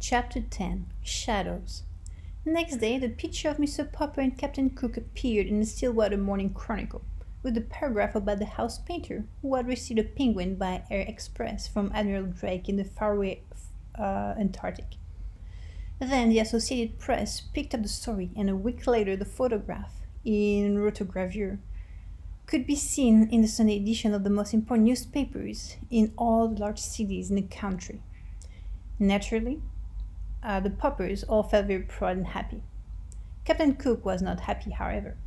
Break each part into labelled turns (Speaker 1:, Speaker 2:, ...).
Speaker 1: Chapter 10 Shadows. Next day, the picture of Mr. Popper and Captain Cook appeared in the Stillwater Morning Chronicle, with a paragraph about the house painter who had received a penguin by air express from Admiral Drake in the faraway Antarctic. Then the Associated Press picked up the story, and a week later, the photograph, in rotogravure, could be seen in the Sunday edition of the most important newspapers in all the large cities in the country. Naturally, the Poppers all felt very proud and happy. Captain Cook was not happy, however.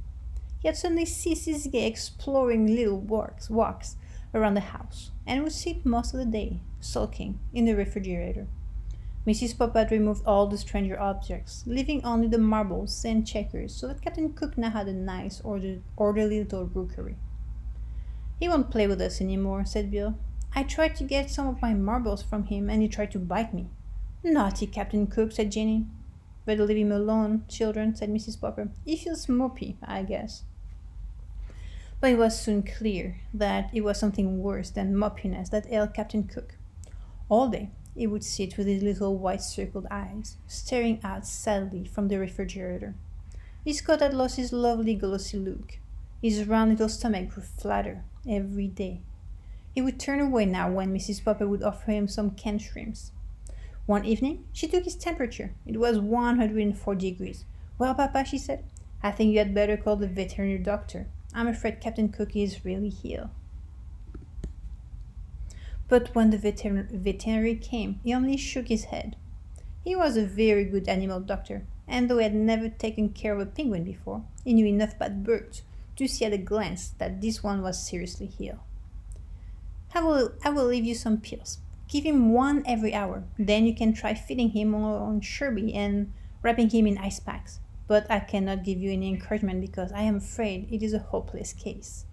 Speaker 1: He had suddenly ceased his gay exploring little walks around the house, and would sit most of the day, sulking, in the refrigerator. Mrs. Popper had removed all the stranger objects, leaving only the marbles and checkers, so that Captain Cook now had a nice, orderly little rookery. "He won't play with us any more," said Bill. "I tried to get some of my marbles from him, and he tried to bite me." "Naughty Captain Cook," said Jenny. "Better leave him alone, children," said Mrs. Popper. "He feels mopey, I guess." But it was soon clear that it was something worse than mopiness that ailed Captain Cook. All day he would sit with his little white circled eyes, staring out sadly from the refrigerator. His coat had lost his lovely glossy look. His round little stomach grew flatter every day. He would turn away now when Mrs. Popper would offer him some canned shrimps. One evening she took his temperature. It was 104 degrees. "Well, Papa," she said, "I think you had better call the veterinary doctor. I'm afraid Captain Cook is really ill." But when the veterinary came, he only shook his head. He was a very good animal doctor, and though he had never taken care of a penguin before, he knew enough about birds to see at a glance that this one was seriously ill. I will leave you some pills. Give him one every hour. Then you can try feeding him on Sherby and wrapping him in ice packs. But I cannot give you any encouragement because I am afraid it is a hopeless case.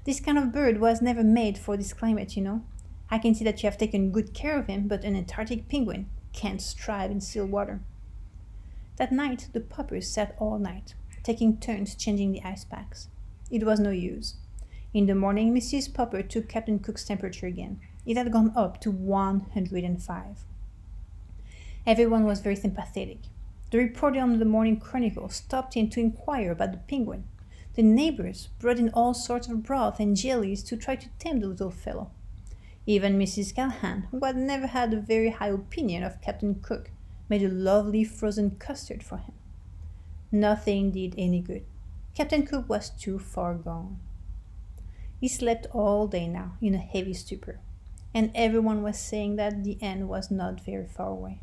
Speaker 1: This kind of bird was never made for this climate, you know. I can see that you have taken good care of him, but an Antarctic penguin can't strive in still water." That night the Poppers sat all night, taking turns changing the ice packs. It was no use. In the morning Mrs. Popper took Captain Cook's temperature again. It had gone up to 105. Everyone was very sympathetic. The reporter on the Morning Chronicle stopped in to inquire about the penguin. The neighbors brought in all sorts of broth and jellies to try to tame the little fellow. Even Mrs. Callahan, who had never had a very high opinion of Captain Cook, made a lovely frozen custard for him. Nothing did any good. Captain Cook was too far gone. He slept all day now in a heavy stupor, and everyone was saying that the end was not very far away.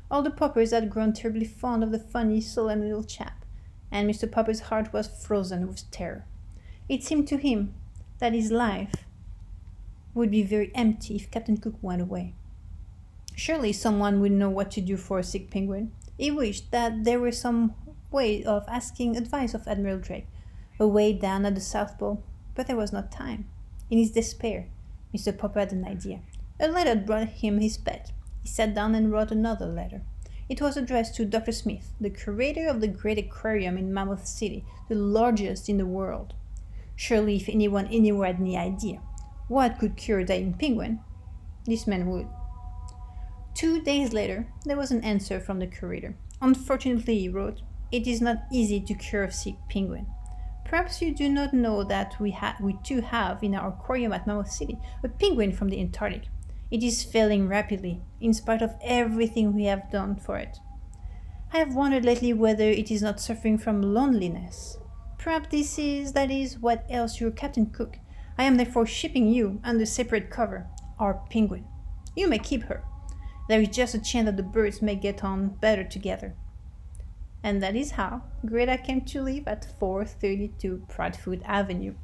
Speaker 1: All the Poppers had grown terribly fond of the funny, solemn little chap, and Mr. Popper's heart was frozen with terror. It seemed to him that his life would be very empty if Captain Cook went away. Surely someone would know what to do for a sick penguin. He wished that there were some way of asking advice of Admiral Drake, away down at the South Pole, but there was not time. In his despair, Mr. Popper had an idea. A letter brought him his pet. He sat down and wrote another letter. It was addressed to Dr. Smith, the curator of the great aquarium in Mammoth City, the largest in the world. Surely if anyone anywhere had any idea what could cure a dying penguin, this man would. 2 days later, there was an answer from the curator. "Unfortunately," he wrote, "it is not easy to cure a sick penguin. Perhaps you do not know that we too have in our aquarium at Mammoth City a penguin from the Antarctic. It is failing rapidly, in spite of everything we have done for it. I have wondered lately whether it is not suffering from loneliness. Perhaps that is what ails your Captain Cook. I am therefore shipping you, under separate cover, our penguin. You may keep her. There is just a chance that the birds may get on better together." And that is how Greta came to live at 432 Proudfoot Avenue.